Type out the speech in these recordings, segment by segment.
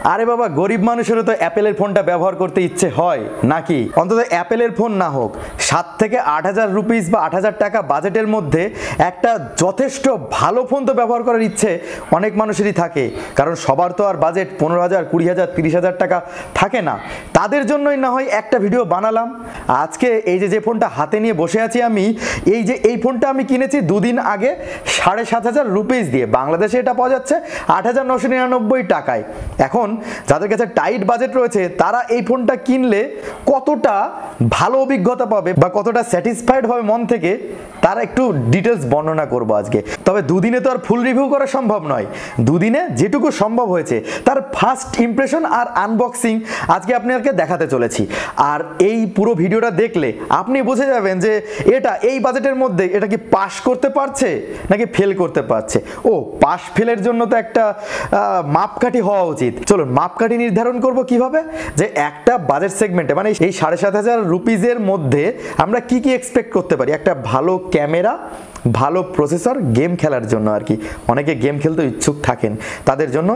আরে বাবা, গরিব মানুষেরও তো অ্যাপেলের ফোনটা ব্যবহার করতে ইচ্ছে হয় নাকি? অন্তত অ্যাপেলের ফোন না হোক, 7 থেকে 8,000 রুপিস বা 8,000 টাকা বাজেটের মধ্যে একটা যথেষ্ট ভালো ফোন তো ব্যবহার করার ইচ্ছে অনেক মানুষেরই থাকে। কারণ সবার তো আর বাজেট 15,000, 20,000, 30,000 টাকা থাকে না। তাদের জন্যই না হয় একটা ভিডিও বানালাম। আজকে এই যে ফোনটা হাতে নিয়ে বসে আছি আমি, এই ফোনটা আমি কিনেছি দুদিন আগে 7,500 রুপিস দিয়ে। বাংলাদেশে এটা পাওয়া যাচ্ছে 8,999 টাকায়। এখন যাদের কাছে টাইট বাজেট রয়েছে তারা এই ফোনটা কিনলে কতটা ভালো অভিজ্ঞতা পাবে বা কতটা স্যাটিসফাইড হবে মন থেকে, তার একটু ডিটেলস বর্ণনা করব আজকে। তবে দুদিনে তো আর ফুল রিভিউ করা সম্ভব নয়, দুদিনে যেটুকু সম্ভব হয়েছে তার ফার্স্ট ইমপ্রেশন আর আনবক্সিং আজকে আপনাদেরকে দেখাতে চলেছি। আর এই পুরো ভিডিওটা দেখলে আপনি বুঝে যাবেন যে এটা এই বাজেটের মধ্যে এটা কি পাস করতে পারছে নাকি ফেল করতে পারছে। ও, পাস ফেলের জন্য তো একটা মাপকাঠি হওয়া উচিত। চলুন মাপকাঠি নির্ধারণ করব কিভাবে, যে একটা বাজেট সেগমেন্টে মানে এই 7,500 রুপিসের মধ্যে আমরা কি কি এক্সপেক্ট করতে পারি। একটা ভালো ক্যামেরা, ভালো প্রসেসর, গেম খেলার জন্য আর কি, অনেকে গেম খেলতে ইচ্ছুক থাকেন তাদের জন্য,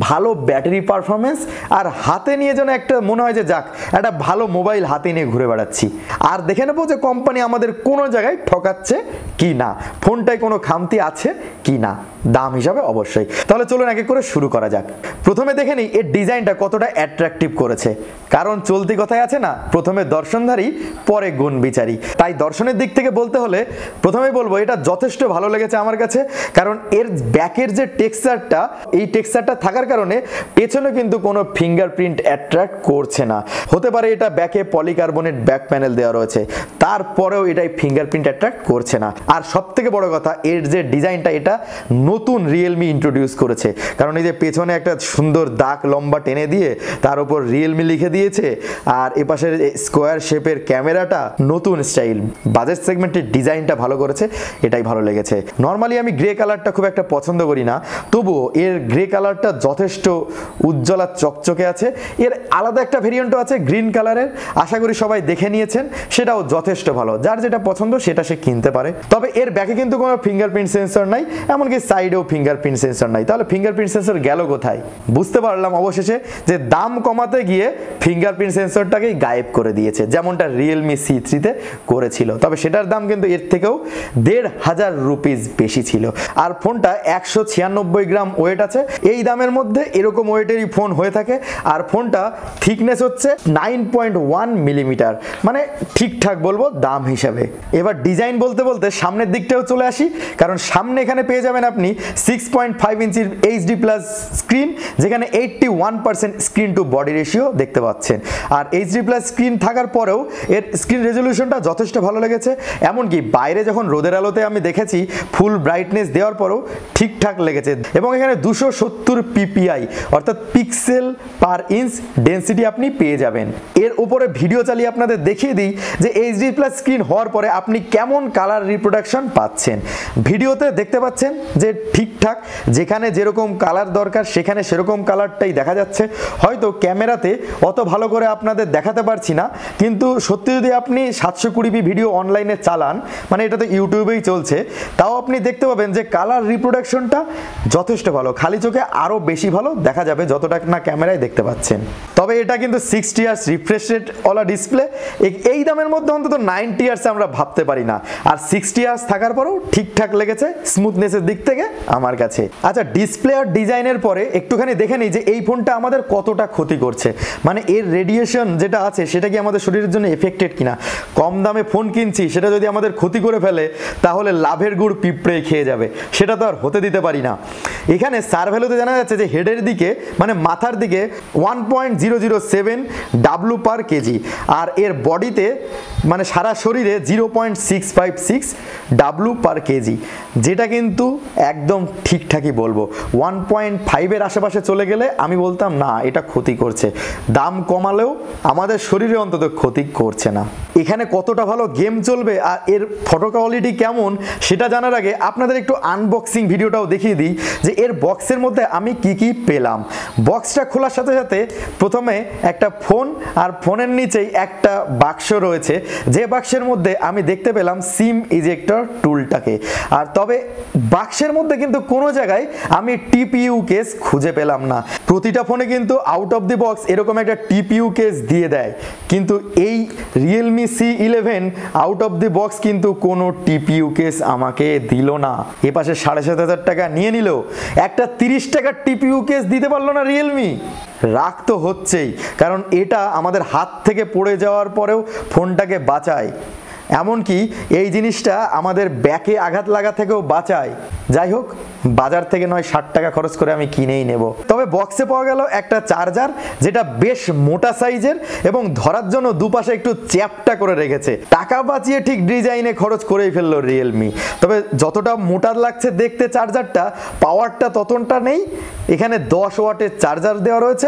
ভালো ব্যাটারি পারফরমেন্স, আর হাতে নিয়ে যেন একটা মনে হয় যে যাক একটা ভালো মোবাইল হাতে নিয়ে ঘুরে বেড়াচ্ছি। আর দেখে নেবো যে কোম্পানি আমাদের কোনো জায়গায় ঠকাচ্ছে কি না, ফোনটায় কোনো খামতি আছে কি না, দাম হিসাবে অবশ্যই। তাহলে চলুন এক এক করে শুরু করা যাক। প্রথমে দেখে নিই এর ডিজাইনটা কতটা অ্যাট্রাকটিভ করেছে। কারণ চলতি কথায় আছে না, প্রথমে দর্শনধারী পরে গুণ বিচারী। তাই দর্শনের দিক থেকে বলতে হলে প্রথমেই বলবো এটা যথেষ্ট ভালো লেগেছে আমার কাছে। কারণ এর ব্যাকের যে টেক্সচারটা, এই টেক্সচারটা থাকার কারণে পেছনে কিন্তু কোনো ফিঙ্গারপ্রিন্ট অ্যাট্রাক্ট করছে না। হতে পারে এটা ব্যাকে পলিকার্বনেট ব্যাক প্যানেল দেওয়া রয়েছে, তারপরেও এটাই ফিঙ্গারপ্রিন্ট অ্যাট্রাক্ট করছে না। আর সব থেকে বড় কথা, এর যে ডিজাইনটা এটা নতুন রিয়েলমি ইন্ট্রোডিউস করেছে। কারণ এই যে পেছনে একটা সুন্দর দাগ লম্বা টেনে দিয়ে তার উপর রিয়েলমি লিখে দিয়েছে, আর এপাশের স্কোয়ার শেপের ক্যামেরাটা নতুন স্টাইল। বাজেট সেগমেন্টের ডিজাইনটা ভালো করেছে, এটাই ভালো লেগেছে। নর্মালি আমি গ্রে কালারটা খুব একটা পছন্দ করি না, তবুও এর গ্রে কালারটা যথেষ্ট উজ্জ্বল আর চকচকে আছে। এর আলাদা একটা ভেরিয়েন্টও আছে গ্রিন কালারের, আশা করি সবাই দেখে নিয়েছেন, সেটাও যথেষ্ট ভালো। যার যেটা পছন্দ সেটা সে কিনতে পারে। তবে এর ব্যাকে কিন্তু কোনো ফিঙ্গারপ্রিন্ট সেন্সর নাই, এমনকি সাইডেও ফিঙ্গারপ্রিন্ট সেন্সর নাই। তাহলে ফিঙ্গারপ্রিন্ট সেন্সর গেল কোথায়? বুঝতে পারলাম অবশেষে যে দাম কমাতে গিয়ে ফিঙ্গারপ্রিন্ট সেন্সরটাকেই গায়েব করে দিয়েছে, যেমনটা রিয়েলমি C3 করেছিল। তবে সেটার দাম কিন্তু এর থেকেও 1,500 রুপিস বেশি ছিল। আর ফোনটা 196 গ্রাম ওয়েট আছে। এই দামের মধ্যে এরকম ওয়েটেরই ফোন হয়ে থাকে। আর ফোনটা থিকনেস হচ্ছে 9.1 মিলিমিটার, মানে ঠিকঠাক বলবো দাম হিসাবে। এবার ডিজাইন বলতে বলতে সামনের দিকটাও চলে আসি। কারণ সামনে এখানে পেয়ে যাবেন আপনি 6.5 ইঞ্চির HD+ স্ক্রিন, যেখানে 81% স্ক্রিন টু বডি রেশিও দেখতে পাচ্ছেন। আর HD+ স্ক্রিন থাকার পরেও এর স্ক্রিন রেজলিউশনটা যথেষ্ট ভালো লেগেছে। এমনকি বাইরে যখন রোদের আলোতে আমি দেখেছি ফুল ব্রাইটনেস দেওয়ার পরেও ঠিকঠাক লেগেছে। এবং এখানে 270 PPI অর্থাৎ পিক্সেল পার ইঞ্চ ডেন্সিটি আপনি পেয়ে যাবেন। এর উপরে ভিডিও চালিয়ে আপনাদের দেখিয়ে দিই যে HD+ স্ক্রিন হওয়ার পরে আপনি কেমন কালার রিপ্রোডাকশন পাচ্ছেন। ভিডিওতে দেখতে পাচ্ছেন যে ঠিকঠাক যেখানে যেরকম কালার দরকার সেখানে সেরকম কালারটাই দেখা যাচ্ছে। হয়তো ক্যামেরাতে অত ভালো করে আপনাদের দেখাতে পারছি না, কিন্তু সত্যি যদি আপনি 720p ভিডিও অনলাইনে চালান, মানে এটা তো ইউটিউবেই চলছে, তাও আপনি দেখতে পাবেন যে কালার রিপ্রোডাকশনটা যথেষ্ট ভালো। খালি চোখে আরও বেশি ভালো দেখা যাবে যতটা না ক্যামেরায় দেখতে পাচ্ছেন। তবে এটা কিন্তু 60 Hz refresh rate OLA display. এই দামের মধ্যে অন্তত 90 Hz আমরা ভাবতে পারি না। আর 60 Hz থাকার পরেও ঠিকঠাক লেগেছে স্মুথনেসের দিক থেকে আমার কাছে। আচ্ছা, ডিসপ্লে আর ডিজাইনের পরে একটুখানি দেখে নিই যে এই ফোনটা আমাদের কতটা ক্ষতি করছে, মানে এর রেডিয়েশন যেটা আছে সেটা কি আমাদের শরীরের জন্য এফেক্টেড কিনা। কম দামে ফোন কিনছি, সেটা যদি আমাদের ক্ষতি করে ফেলে তাহলে লাভের গুড় পিঁপড়ে খেয়ে যাবে, সেটা তো আর হতে দিতে পারি না। এখানে সার ভ্যালুতে জানা যাচ্ছে যে হেডের দিকে মানে মাথার দিকে 1.007 W পার কেজি, আর এর বডিতে মানে সারা শরীরে 0.656 W পার কেজি, যেটা কিন্তু একদম ঠিকঠাকই বলবো। 1.5 আশেপাশে চলে গেলে আমি বলতাম না এটা ক্ষতি করছে, দাম কমালেও আমাদের শরীরে অন্তত ক্ষতি করছে না। এখানে কতটা ভালো গেম চলবে আর এর ফটো কোয়ালিটি কেমন সেটা জানার আগে আপনাদের একটু আনবক্সিং ভিডিওটাও দেখিয়ে দিই যে এর বক্সের মধ্যে আমি কি কি পেলাম। বক্সটা খোলার সাথে সাথে প্রথমে একটা ফোন, আর ফোনের নিচেই একটা বাক্স রয়েছে যে বাক্সের মধ্যে আমি দেখতে পেলাম সিম ইজেক্টর টুলটাকে। আর তবে বাক্সের মধ্যে কিন্তু কোনো জায়গায় আমি টিপিইউ কেস খুঁজে পেলাম না। প্রতিটা ফোনে কিন্তু আউট অফ দি বক্স এরকম একটা টিপিইউ কেস দিয়ে দেয়, কিন্তু এই Realme C11 out of the box কিন্তু কোনো টিপিইউ কেস আমাকে দিল না। এ পাশে 7,500 টাকা নিয়ে নিল, একটা 30 টাকার টিপিইউ কেস দিতে পারলো না Realme। রাগ তো হচ্ছেই, কারণ এটা আমাদের হাত থেকে পড়ে যাওয়ার পরেও ফোনটাকে বাঁচায়, এমনকি এই জিনিসটা আমাদের ব্যাকে আঘাত লাগা থেকেও বাঁচায়। যাই হোক, বাজার থেকে নয় 60 টাকা খরচ করে আমি কিনেই নেব। তবে বক্সে পাওয়া গেল একটা চার্জার, যেটা বেশ মোটা সাইজের এবং ধরার জন্য দুপাশে একটু চ্যাপটা করে রেখেছে। টাকা বাঁচিয়ে ঠিক ডিজাইনে খরচ করেই ফেললো Realme। তবে যতটা মোটা লাগছে দেখতে চার্জারটা, পাওয়ারটা ততটা নেই। এখানে 10 ওয়াটের চার্জার দেওয়া রয়েছে।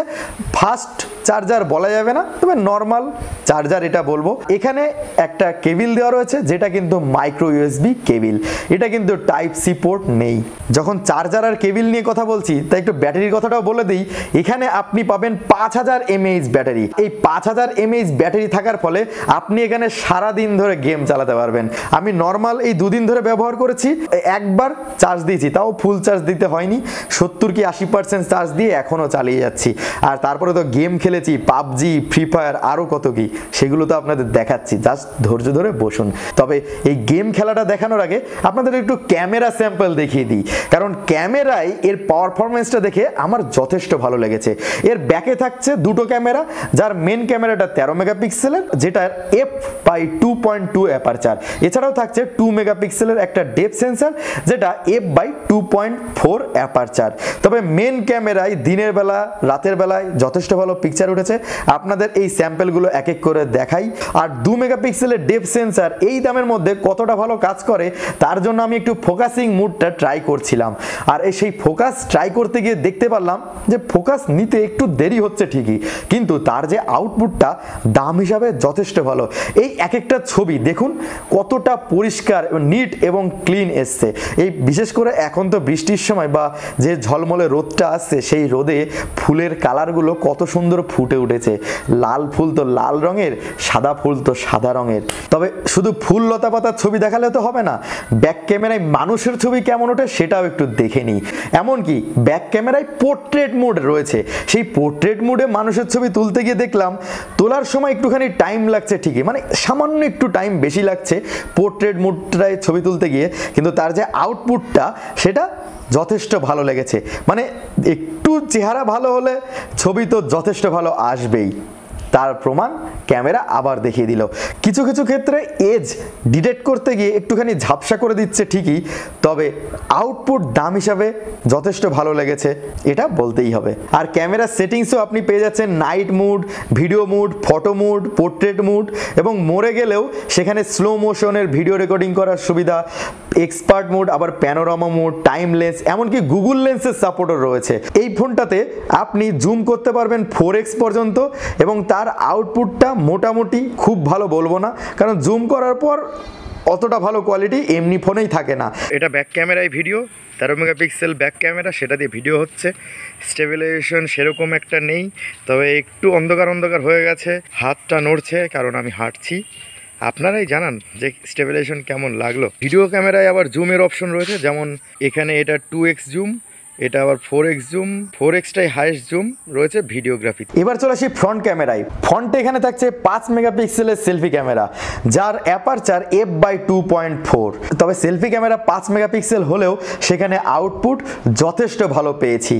ফাস্ট চার্জার বলা যাবে না, তবে নর্মাল চার্জার এটা বলবো। এখানে একটা কেবিল দেওয়া রয়েছে, যেটা কিন্তু মাইক্রো ইউএসবি কেবিল, এটা কিন্তু টাইপ সি পোর্ট নেই। যখন চার্জার আর কেবিল নিয়ে কথা বলছি, তাই একটু ব্যাটারির কথাটাও বলে দিই। এখানে আপনি পাবেন 5000 mAh ব্যাটারি। এই 5000 mAh ব্যাটারি থাকার ফলে আপনি এখানে সারা দিন ধরে গেম চালাতে পারবেন। আমি নর্মাল এই 2 দিন ধরে ব্যবহার করেছি, একবার চার্জ দিয়েছি, তাও ফুল চার্জ দিতে হয়নি, 70 কি 80% চার্জ দিয়ে এখনো চালিয়ে যাচ্ছি। আর তারপরে তো গেম খেলেছি, পাবজি, ফ্রি ফায়ার, আরও কত কি, সেগুলো তো আপনাদের দেখাচ্ছি, জাস্ট ধৈর্য ধরে বসুন। তবে এই গেম খেলাটা দেখানোর আগে আপনাদের একটু ক্যামেরা স্যাম্পল দেখিয়ে দিই, কারণ ক্যামেরায় এর পারফরমেন্সটা দেখে আমার যথেষ্ট ভালো লেগেছে। এর ব্যাকে থাকছে দুটো ক্যামেরা, যার মেন ক্যামেরাটা 13 মেগাপিক্সেলের, যেটার f/2.2 অ্যাপারচার। এছাড়াও থাকছে 2 মেগাপিক্সেলের একটা ডেপথ সেন্সর, যেটা f/2.4 অ্যাপারচার। তবে মেন ক্যামেরায় দিনের বেলা, রাতের বেলায় যথেষ্ট ভালো পিকচার উঠেছে। আপনাদের এই স্যাম্পলগুলো এক এক করে দেখাই। আর 2 মেগাপিক্সেলের ডেপথ সেন্সর এই দামের মধ্যে কতটা ভালো কাজ করে, তার জন্য আমি একটু ফোকাসিং মুডটা ট্রাই করছিলাম। আর সেই ফোকাস ট্রাই করতে গিয়ে দেখতে পারলাম যে ফোকাস নিতে একটু দেরি হচ্ছে ঠিকই, কিন্তু তার যে আউটপুটটা দাম হিসাবে যথেষ্ট ভালো। এই এক একটা ছবি দেখুন কতটা পরিষ্কার, নিট এবং ক্লিন এসছে। এই বিশেষ করে এখন তো বৃষ্টির সময় বা যে ঝলমলে রোদটা আসছে, সেই রোদে ফুলের কালারগুলো কত সুন্দর ফুটে উঠেছে। লাল ফুল তো লাল রঙের, সাদা ফুল তো সাদা রঙের। তবে শুধু ফুল লতা পাতার ছবি দেখালে তো হবে না, ব্যাক ক্যামেরায় মানুষের ছবি কেমন ওঠে সেটাও একটু দেখে নিই। এমনকি ব্যাক ক্যামেরায় পোর্ট্রেট মোড রয়েছে, সেই পোর্ট্রেট মোডে মানুষের ছবি তুলতে গিয়ে দেখলাম তোলার সময় একটুখানি টাইম লাগছে ঠিকই, মানে সামান্য একটু টাইম বেশি লাগছে পোর্ট্রেট মোডটায় ছবি তুলতে গিয়ে, কিন্তু তার যে আউটপুটটা সেটা যথেষ্ট ভালো লেগেছে। মানে একটু চেহারা ভালো হলে ছবি তো যথেষ্ট ভালো আসবেই। তার প্রমাণ ক্যামেরা আবার দেখিয়ে দিল। কিছু কিছু ক্ষেত্রে এজ ডিটেক্ট করতে গিয়ে একটুখানি ঝাপসা করে দিচ্ছে ঠিকই, তবে আউটপুট দাম হিসাবে যথেষ্ট ভালো লেগেছে, এটা বলতেই হবে। আর ক্যামেরার সেটিংসও আপনি পেয়ে যাচ্ছেন night mode, video mode, photo mode, portrait mode, এবং মরে গেলেও সেখানে স্লো মোশনের ভিডিও রেকর্ডিং করার সুবিধা, এক্সপার্ট মোড, আবার প্যানোরামা মোড, টাইম লেন্স, এমনকি গুগল লেন্সের সাপোর্টও রয়েছে। এই ফোনটাতে আপনি জুম করতে পারবেন 4x পর্যন্ত, এবং তার আউটপুটটা মোটামুটি খুব ভালো বলবো না, কারণ জুম করার পর অতটা ভালো কোয়ালিটি এমনি ফোনেই থাকে না। এটা ব্যাক ক্যামেরায় ভিডিও, 13 মেগাপিক্সেল ব্যাক ক্যামেরা, সেটা দিয়ে ভিডিও হচ্ছে। স্টেবিলাইজেশন সেরকম একটা নেই, তবে একটু অন্ধকার অন্ধকার হয়ে গেছে, হাতটা নড়ছে কারণ আমি হাঁটছি। আপনারাই জানান যে স্টেবিলাইজেশন কেমন লাগলো। ভিডিও ক্যামেরায় আবার জুমের অপশন রয়েছে, যেমন এখানে এটা 2x জুম, এটা আবার 4x জুম, 4xটাই হাইয়েস্ট জুম রয়েছে ভিডিওগ্রাফি। এবার চলে আসি ফ্রন্ট ক্যামেরায়। ফ্রন্টে এখানে থাকছে 5 মেগাপিক্সেলের সেলফি ক্যামেরা, যার অ্যাপারচার f/2.4। তবে সেলফি ক্যামেরা 5 মেগাপিক্সেল হলেও সেখানে আউটপুট যথেষ্ট ভালো পেয়েছি।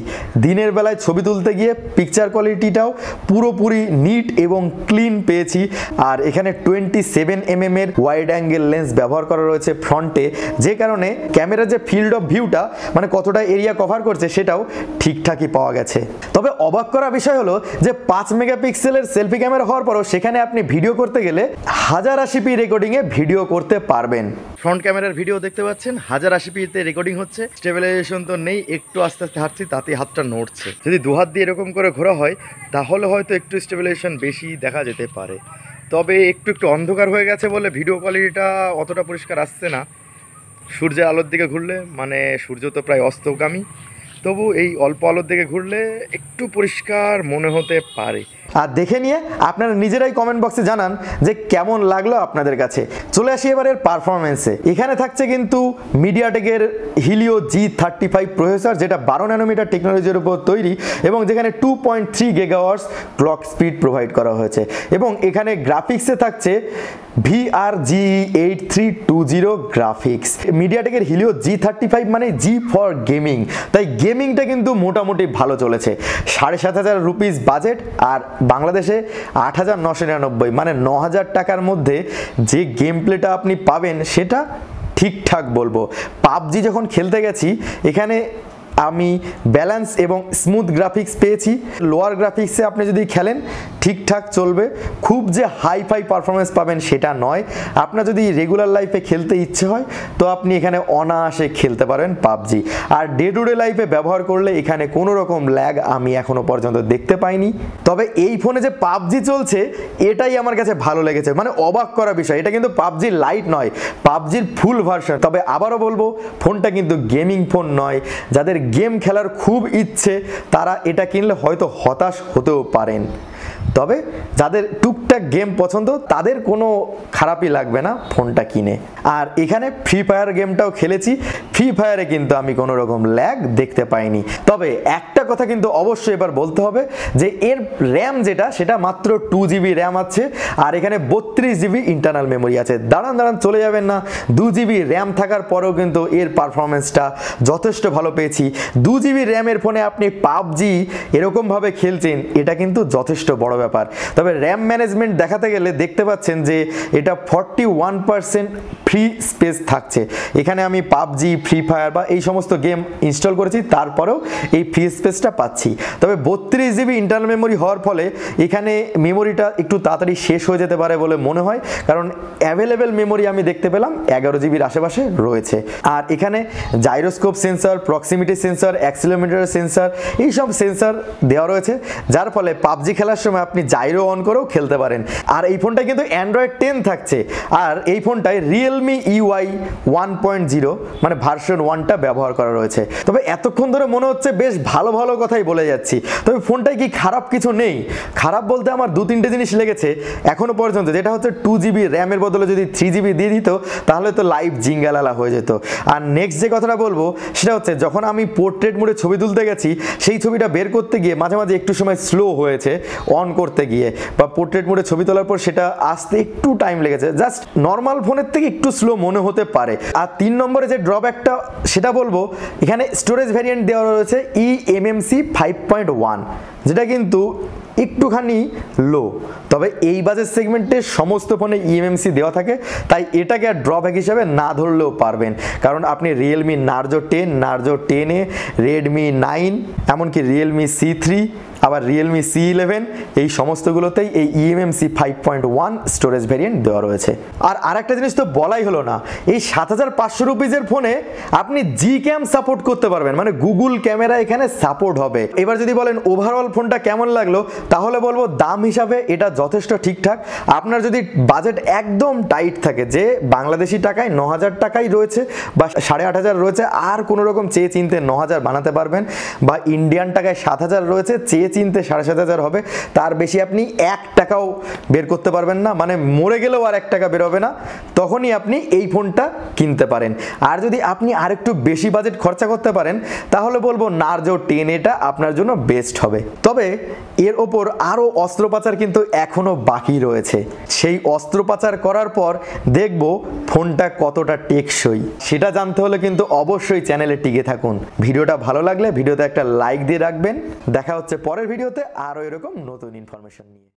দিনের বেলায় ছবি তুলতে গিয়ে পিকচার কোয়ালিটিটাও পুরোপুরি নিট এবং ক্লিন পেয়েছি। আর এখানে 27 mm এর ওয়াইড অ্যাঙ্গেল লেন্স ব্যবহার করা রয়েছে ফ্রন্টে, যে কারণে ক্যামেরার যে ফিল্ড অফ ভিউটা, মানে কতটা এরিয়া কভার করছে, সেটাও ঠিকঠাকই পাওয়া গেছে। তবে অবাক করা বিষয় হলো যে 5 মেগাপিক্সেলের সেলফি ক্যামেরা হওয়ার পরও সেখানে আপনি ভিডিও করতে গেলে 1080p রেকর্ডিংয়ে ভিডিও করতে পারবেন। ফ্রন্ট ক্যামেরার ভিডিও দেখতে পাচ্ছেন 1080pতে রেকর্ডিং হচ্ছে। স্টেবিলাইজেশন তো নেই, একটু আস্তে আস্তে হাঁটছি তাতে হাতটা নড়ছে। যদি দু হাত দিয়ে এরকম করে ঘোরা হয় তাহলে হয়তো একটু স্টেবিলাইজেশন বেশি দেখা যেতে পারে। তবে একটু একটু অন্ধকার হয়ে গেছে বলে ভিডিও কোয়ালিটিটা অতটা পরিষ্কার আসছে না। সূর্যের আলোর দিকে ঘুরলে, মানে সূর্য তো প্রায় অস্তগামী, তবু এই অল্প আলোর দিকে ঘুরলে একটু পরিষ্কার মনে হতে পারে। আর দেখে নিয়ে আপনারা নিজেরাই কমেন্ট বক্সে জানান যে কেমন লাগলো আপনাদের কাছে। চলে আসি এবারের পারফরমেন্সে। এখানে থাকছে কিন্তু মিডিয়াটেকের হিলিও G35 প্রসেসর, যেটা 12 ন্যানোমিটার টেকনোলজির উপর তৈরি এবং যেখানে 2.3 গিগাহার্টজ ক্লক স্পিড প্রোভাইড করা হয়েছে। এবং এখানে গ্রাফিক্সে থাকছে VRGE8320 গ্রাফিক্স। মিডিয়াটেকের হিলিও G35 মানে জি ফর গেমিং, তাই গেমিংটা কিন্তু মোটামুটি ভালো চলেছে। 7,500 রুপিস বাজেট আর বাংলাদেশে 8,999 মানে 9,000 টাকার মধ্যে যে গেম প্লেটা আপনি পাবেন সেটা ঠিকঠাক বলবো। পাবজি যখন খেলতে গেছি এখানে আমি ব্যালেন্স এবং স্মুথ গ্রাফিক্স পেয়েছি। লোয়ার গ্রাফিক্সে আপনি যদি খেলেন ঠিকঠাক চলবে, খুব যে হাই ফাই পারফরমেন্স পাবেন সেটা নয়। আপনার যদি রেগুলার লাইফে খেলতে ইচ্ছে হয় তো আপনি এখানে অনায়াসে খেলতে পারেন PUBG. R day to day লাইফে ব্যবহার করলে এখানে কোনো রকম ল্যাগ আমি এখনো পর্যন্ত দেখতে পাইনি। তবে এই ফোনে যে পাবজি চলছে এটাই আমার কাছে ভালো লেগেছে, মানে অবাক করা বিষয়। এটা কিন্তু পাবজি লাইট নয়, পাবজির ফুল ভার্সন। তবে আবারও বলবো ফোনটা কিন্তু গেমিং ফোন নয়। যাদের গেম খেলার খুব ইচ্ছে তারা এটা কিনলে হয়তো হতাশ হতেও পারেন, তবে যাদের টুকটাক গেম পছন্দ তাদের কোনো খারাপই লাগবে না ফোনটা কিনে। আর এখানে ফ্রি ফায়ার গেমটাও খেলেছি, ফ্রি ফায়ারে কিন্তু আমি কোনো রকম ল্যাগ দেখতে পাইনি। তবে একটা কথা কিন্তু অবশ্যই এবার বলতে হবে যে এর র্যাম যেটা সেটা মাত্র 2GB র্যাম আছে, আর এখানে 32GB ইন্টারনাল মেমোরি আছে। দাঁড়ান চলে যাবেন না, 2GB র্যাম থাকার পরেও কিন্তু এর পারফরমেন্সটা যথেষ্ট ভালো পেয়েছি। 2GB র্যামের ফোনে আপনি পাবজি এরকমভাবে খেলছেন, এটা কিন্তু যথেষ্ট বড় ব্যাপার। তবে র্যাম ম্যানেজমেন্ট দেখাতে গেলে দেখতে পাচ্ছেন যে এটা 41% ফ্রি স্পেস থাকছে। এখানে আমি পাবজি, ফ্রি ফায়ার বা এই সমস্ত গেম ইনস্টল করেছি, তারপরেও এই ফ্রি স্পেসটা পাচ্ছি। তবে 32GB ইন্টারনাল মেমোরি হওয়ার ফলে এখানে মেমোরিটা একটু তাড়াতাড়ি শেষ হয়ে যেতে পারে বলে মনে হয়, কারণ অ্যাভেলেবেল মেমোরি আমি দেখতে পেলাম 11GBর আশেপাশে রয়েছে। আর এখানে gyroscope sensor, proximity sensor, accelerometer sensor, এইসব সেন্সর দেওয়া রয়েছে, যার ফলে পাবজি খেলার সময় আপনি জাইরো অন করেও খেলতে পারেন। আর এই ফোনটা কিন্তু অ্যান্ড্রয়েড 10 থাকছে, আর এই ফোনটায় Realme EY 1.0 মানে ভার্সন 1টা ব্যবহার করা রয়েছে। তবে এতক্ষণ ধরে মনে হচ্ছে বেশ ভালো ভালো কথাই বলে যাচ্ছি, তবে ফোনটায় কি খারাপ কিছু নেই। খারাপ বলতে আমার 2-3টে জিনিস লেগেছে এখনো পর্যন্ত, যেটা হচ্ছে 2GB র্যামের বদলে যদি 3GB দিয়ে দিত তাহলে তো লাইভ জিঙ্গালালা হয়ে যেত। আর নেক্সট যে কথাটা বলবো সেটা হচ্ছে যখন আমি পোর্ট্রেট মোডে ছবি তুলতে গেছি সেই ছবিটা বের করতে গিয়ে মাঝে মাঝে একটু সময় স্লো হয়েছে অন করতে গিয়ে, বা পোর্ট্রেট মোডে ছবি তোলার পর সেটা আসতে একটু টাইম লেগেছে, জাস্ট নর্মাল ফোনের থেকে একটু স্লো মনে হতে পারে। আর 3 নম্বরে যে ড্রব্যাকটা সেটা বলবো, এখানে স্টোরেজ ভ্যারিয়েন্ট দেওয়া রয়েছে eMMC 5.1, যেটা কিন্তু একটুখানি লো। তবে এই বাজেট সেগমেন্টে সমস্ত ফোনে eMMC দেওয়া থাকে, তাই এটাকে আর ড্রব্যাক হিসেবে না ধরলেও পারবেন, কারণ আপনি Realme Narzo 10, Narzo 10A, Redmi 9, এমনকি Realme C3, আবার Realme C11, এই সমস্তগুলোতেই এই eMMC 5.1 স্টোরেজ ভ্যারিয়েন্ট দেওয়া রয়েছে। আর আরেকটা জিনিস তো বলাই হলো না, এই 7,500 রুপিজের ফোনে আপনি Gcam সাপোর্ট করতে পারবেন, মানে গুগল ক্যামেরা এখানে সাপোর্ট হবে। এবার যদি বলেন ওভারঅল ফোনটা কেমন লাগলো, তাহলে বলবো দাম হিসাবে এটা যথেষ্ট ঠিকঠাক। আপনার যদি বাজেট একদম টাইট থাকে, যে বাংলাদেশি টাকায় 9,000 টাকাই রয়েছে বা 8,500 রয়েছে, আর কোনো রকম চেয়ে চিনতে 9,000 বানাতে পারবেন, বা ইন্ডিয়ান টাকায় 7,000 রয়েছে, চেয়ে চিনতে 7,500 হবে, তার বেশি আপনি 1 টাকাও বের করতে পারবেন না, মানে মরে গেলেও আর 1 টাকা বেরোবে না, তখনই আপনি এই ফোনটা কিনতে পারেন। আর যদি আপনি আরেকটু বেশি বাজেট খরচা করতে পারেন তাহলে বলবো Narzo 10A আপনার জন্য বেস্ট হবে। তবে এর ওপর আরও অস্ত্রোপচার কিন্তু এখনো বাকি রয়েছে, সেই অস্ত্রোপচার করার পর দেখব ফোনটা কতটা টেকসই। সেটা জানতে হলে কিন্তু অবশ্যই চ্যানেলে টিকে থাকুন। ভিডিওটা ভালো লাগলে ভিডিওতে একটা লাইক দিয়ে রাখবেন। দেখা হচ্ছে পরের ভিডিওতে আরও এরকম নতুন ইনফরমেশন নিয়ে।